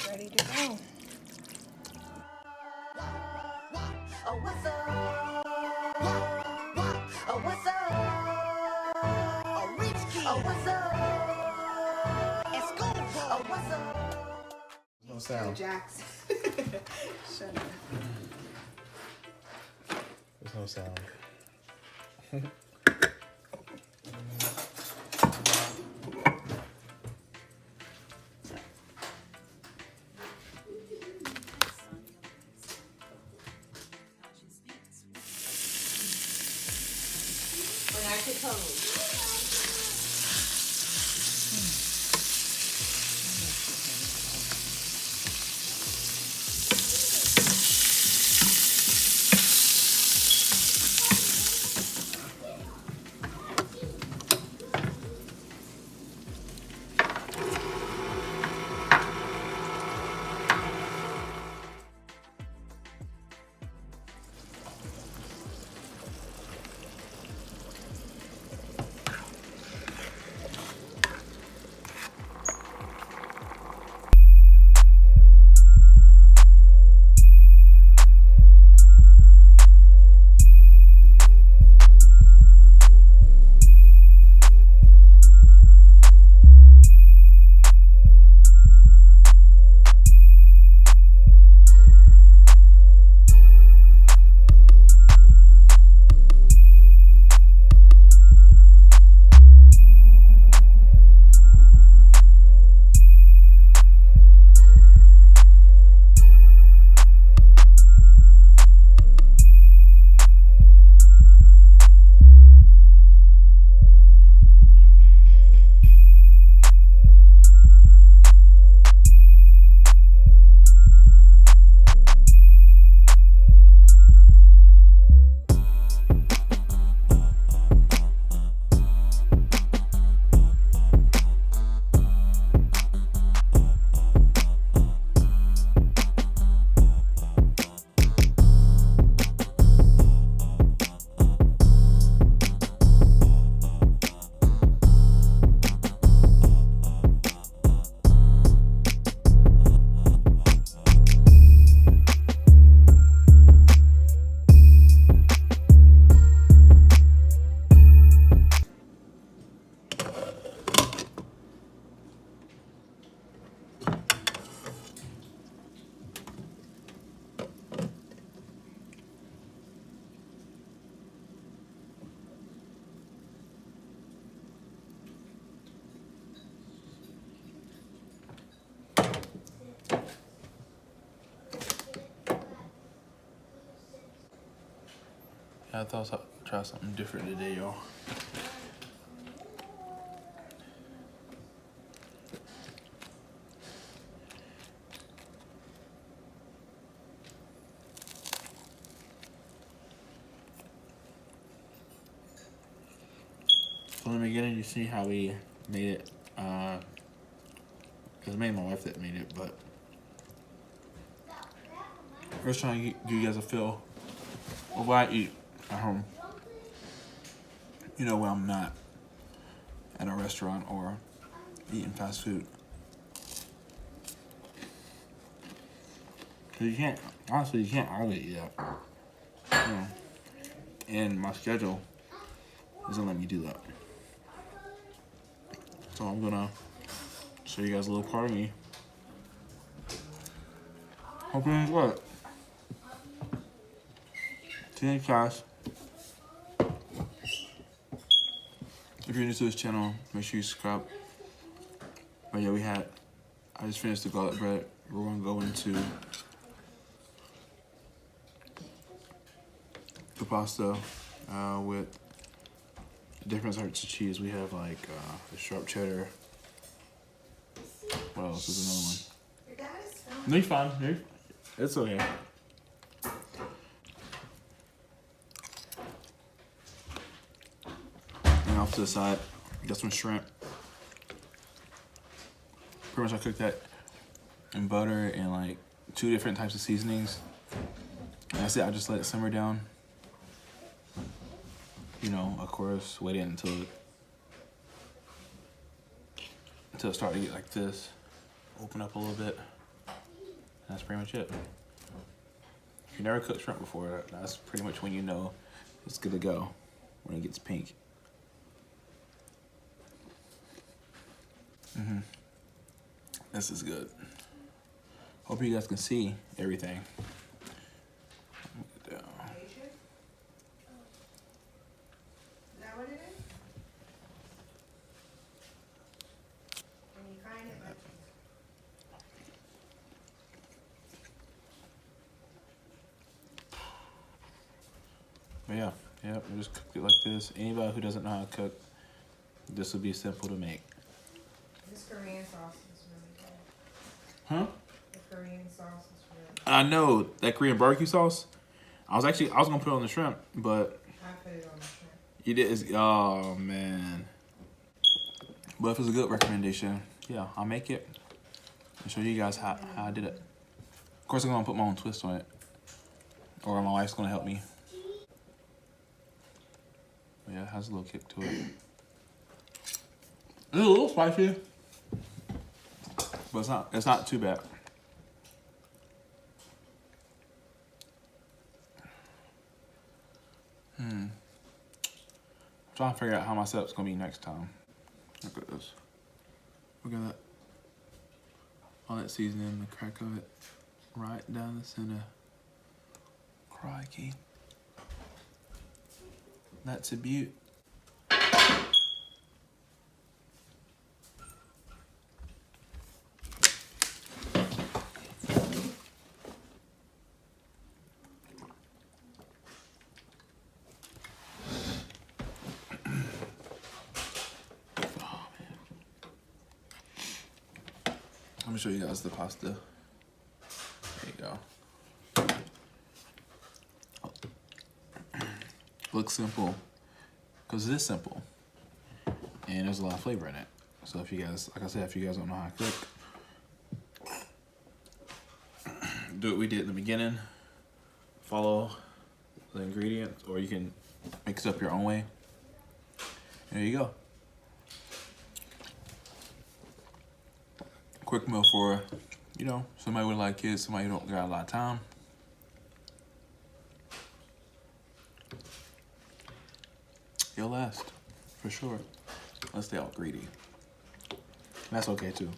Ready to go. Oh, what's up? Oh, what's up? Oh, rich kid. Oh, what's up? It's school. Oh, what's up? No sound. Jax. Shut up. There's no sound. When I could toes. I thought I'd try something different today, y'all. So in the beginning, you see how we made it. It was mainly my wife that made it, but I was trying to give you guys a feel of what I eat at home. You know, when I'm not at a restaurant or eating fast food. Cause you can't, honestly, you can't always eat that. You know, and my schedule doesn't let me do that. So I'm gonna show you guys a little part of me. Hope you enjoy it. TN.Kass. If you're new to this channel, make sure you subscribe. But yeah, I just finished the garlic bread. We're gonna go into the pasta with different sorts of cheese. We have like the sharp cheddar. What else is another one? Your dad is filming. No, you're fine. It's okay. And off to the side, got some shrimp. Pretty much I cooked that in butter and like 2 different types of seasonings. And that's it. I just let it simmer down. You know, of course, waiting until it started to get like this. Open up a little bit. That's pretty much it. If you never cooked shrimp before, that's pretty much when you know it's good to go, when it gets pink. This is good. Hope you guys can see everything. Is that what it is? Can you find it? But yeah, we just cooked it like this. Anybody who doesn't know how to cook, this would be simple to make. This Korean sauce is really good. Huh? The Korean sauce is really good. I know that Korean barbecue sauce. I was gonna put it on the shrimp, but I put it on the shrimp. you did. Oh man. But if it's a good recommendation, yeah, I'll make it and show you guys how I did it. Of course, I'm gonna put my own twist on it, or my wife's gonna help me. But yeah, it has a little kick to it. It's a little spicy, but it's not too bad. I'm trying to figure out how my setup's gonna be next time. Look at this. Look at that. All that seasoning, the crack of it, right down the center. Crikey. That's a beaut. Let me show you guys the pasta. There you go. Looks simple, because it is simple, and there's a lot of flavor in it. So if you guys, like I said, if you guys don't know how to cook, do what we did in the beginning. Follow the ingredients, or you can mix it up your own way. There you go. Quick meal for, you know, somebody with a lot of kids, somebody who don't got a lot of time. You'll last, for sure. Unless they all greedy. And that's okay too.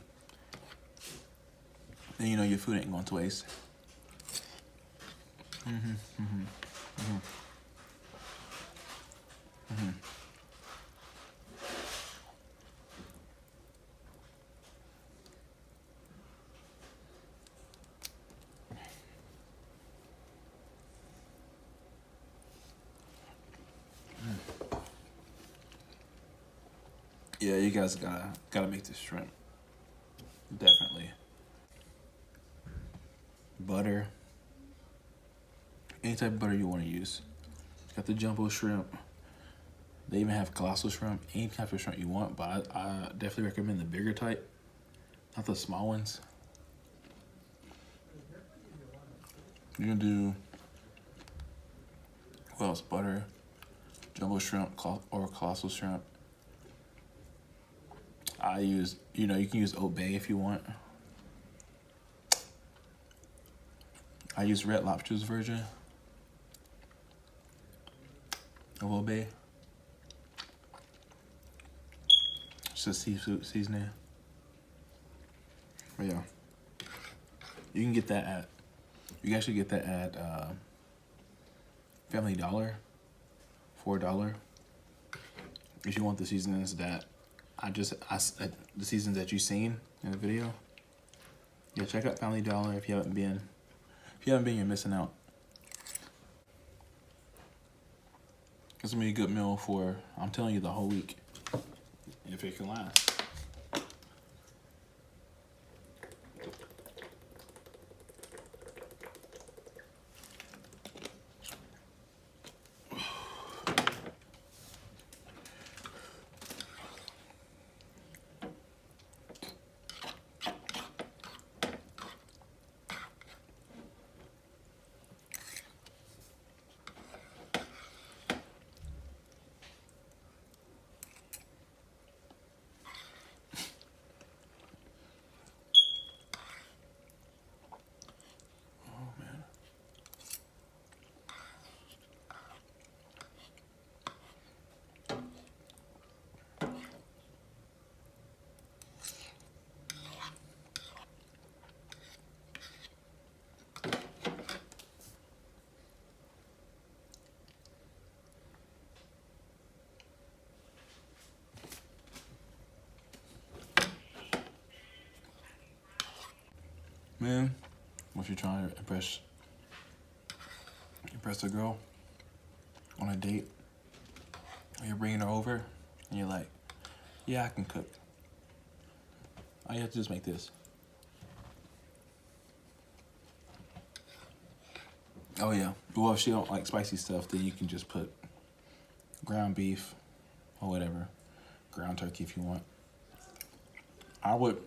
Then you know your food ain't going to waste. Yeah, you guys gotta make this shrimp. Definitely. Butter. Any type of butter you want to use. Got the jumbo shrimp. They even have colossal shrimp. Any type of shrimp you want, but I definitely recommend the bigger type, not the small ones. You're gonna do, what else? Butter, jumbo shrimp, or colossal shrimp. I use, you know, you can use Old Bay if you want. I use Red Lobster's version of Old Bay. It's just seafood seasoning. But yeah, you can get that at, you can actually get that at Family Dollar, $4. If you want the seasonings that the seasons that you've seen in the video. Yeah, check out Family Dollar if you haven't been. If you haven't been, you're missing out. It's gonna be a good meal for, I'm telling you, the whole week, if it can last. Man, what you're trying to impress a girl on a date, or you're bringing her over, and you're like, yeah, I can cook. All you have to do is make this. Oh yeah. Well, if she don't like spicy stuff, then you can just put ground beef or whatever, ground turkey if you want. I would,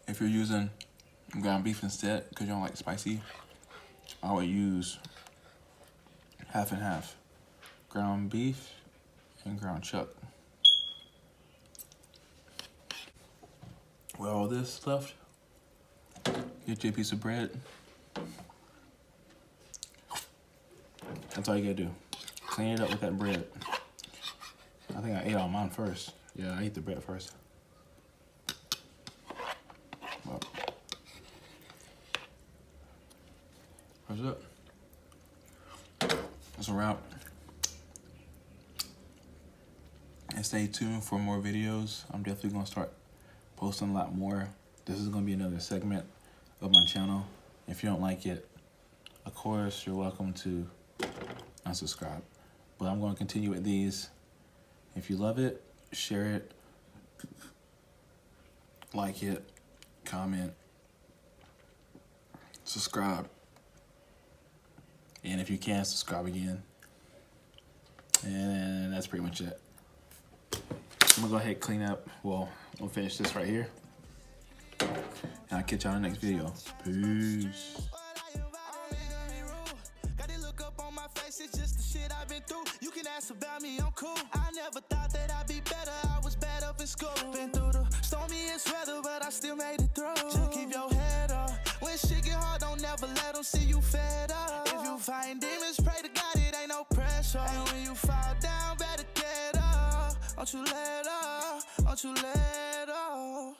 if you're using ground beef instead because you don't like spicy, I would use half and half, ground beef and ground chuck. With all this stuff, get you a piece of bread. That's all you gotta do. Clean it up with that bread. I think I ate all mine first. Yeah, I ate the bread first. Well, what's up? That's a wrap. And stay tuned for more videos. I'm definitely gonna start posting a lot more. This is gonna be another segment of my channel. If you don't like it, of course, you're welcome to unsubscribe. But I'm gonna continue with these. If you love it, share it, like it, comment, subscribe. And if you can, subscribe again. And that's pretty much it. I'm gonna go ahead and clean up. Well, we'll finish this right here. And I'll catch y'all in the next video. Peace. It's just the shit I've been through. You can ask about me, I'm cool. I never thought that I'd be better. I was bad up in school. Been through the stormiest weather, but I still made it through. Just keep your head up. When shit get hard, don't never let them see you fed up. If you find demons, pray to God, it ain't no pressure. And when you fall down, better get up. Don't you let up, don't you let up.